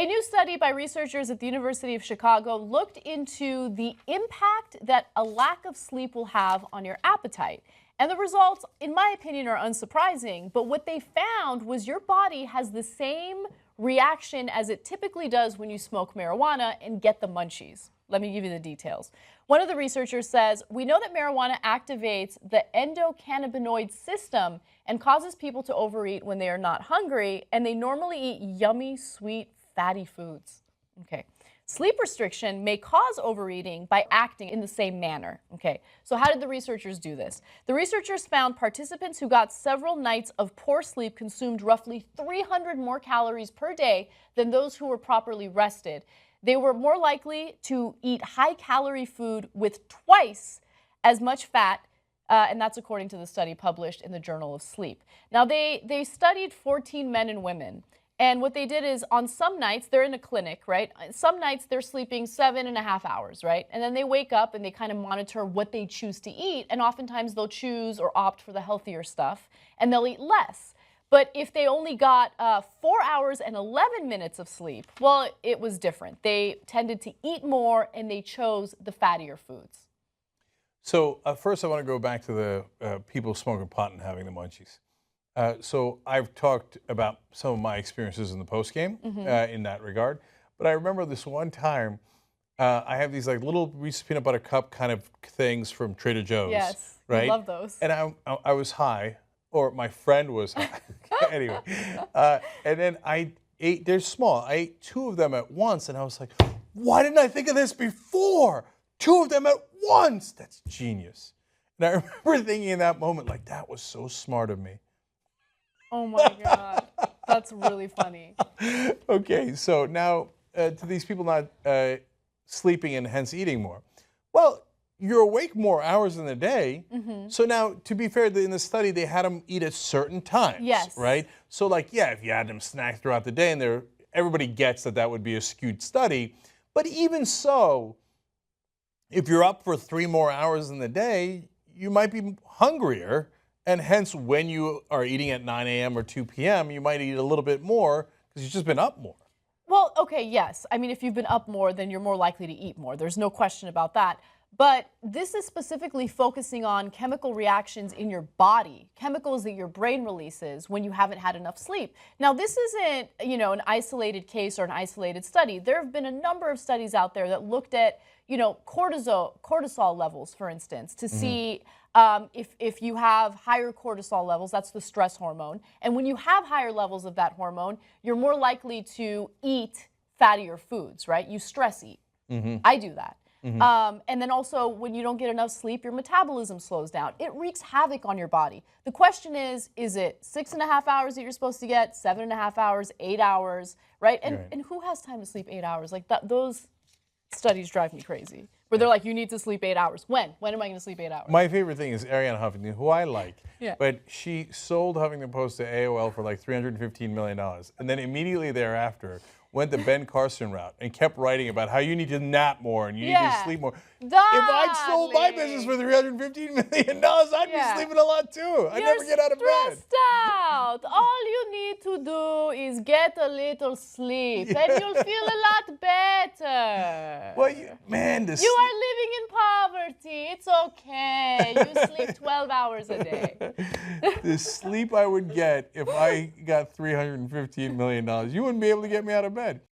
A new study by researchers at the University of Chicago looked into the impact that a lack of sleep will have on your appetite. And the results, in my opinion, are unsurprising. But what they found was your body has the same reaction as it typically does when you smoke marijuana and get the munchies. Let me give you the details. One of the researchers says, we know that marijuana activates the endocannabinoid system and causes people to overeat when they are not hungry, and they normally eat yummy, sweet, fatty foods. Okay. Sleep restriction may cause overeating by acting in the same manner. Okay, so how did the researchers do this? The researchers found participants who got several nights of poor sleep consumed roughly 300 more calories per day than those who were properly rested. They were more likely to eat high-calorie food with twice as much fat, and that's according to the study published in the Journal of Sleep. Now, they studied 14 men and women. And what they did is on some nights, they're in a clinic, right? Some nights they're sleeping 7.5 hours, right? And then they wake up and they kind of monitor what they choose to eat. And oftentimes they'll choose or opt for the healthier stuff and they'll eat less. But if they only got 4 hours and 11 minutes of sleep, well, it was different. They tended to eat more and they chose the fattier foods. So first I want to go back to the people smoking pot and having the munchies. So I've talked about some of my experiences in the postgame in that regard. But I remember this one time, I have these like little Reese's peanut butter cup kind of things from Trader Joe's. Yes, right? I love those. And I was high, or my friend was high. Anyway, and then I ate, they're small. I ate 2 of them at once, and I was like, why didn't I think of this before? 2 of them at once. That's genius. And I remember thinking in that moment, like, that was so smart of me. Oh my God, that's really funny. Okay, so now to these people not sleeping and hence eating more. Well, you're awake more hours in the day. So now, to be fair, in the study, they had them eat at certain times. Yes. Right? So like, yeah, if you had them snack throughout the day, and everybody gets that would be a skewed study. But even so, if you're up for 3 more hours in the day, you might be hungrier. And hence, when you are eating at 9 a.m. or 2 p.m., you might eat a little bit more because you've just been up more. Well, okay, yes. I mean, if you've been up more, then you're more likely to eat more. There's no question about that. But this is specifically focusing on chemical reactions in your body, chemicals that your brain releases when you haven't had enough sleep. Now, this isn't, an isolated case or an isolated study. There have been a number of studies out there that looked at, cortisol levels, for instance, to see if you have higher cortisol levels, that's the stress hormone. And when you have higher levels of that hormone, you're more likely to eat fattier foods, right? You stress eat. I do that. And then also, when you don't get enough sleep, your metabolism slows down. It wreaks havoc on your body. The question is it 6.5 hours that you're supposed to get, 7.5 hours, 8 hours, right? And who has time to sleep 8 hours? Like those studies drive me crazy, where they're like, you need to sleep 8 hours. When? When am I going to sleep 8 hours? My favorite thing is Arianna Huffington, who I like, but she sold Huffington Post to AOL for like $315 million. And then immediately thereafter, went the Ben Carson route and kept writing about how you need to nap more and you need to sleep more. If I'd sold my business for $315 million, I'd be sleeping a lot too. I'd never get out of bed. You're stressed out. All you need to do is get a little sleep and you'll feel a lot better. Well, man, you are living in poverty. It's okay. You sleep 12 hours a day. The sleep I would get if I got $315 million, you wouldn't be able to get me out of bed.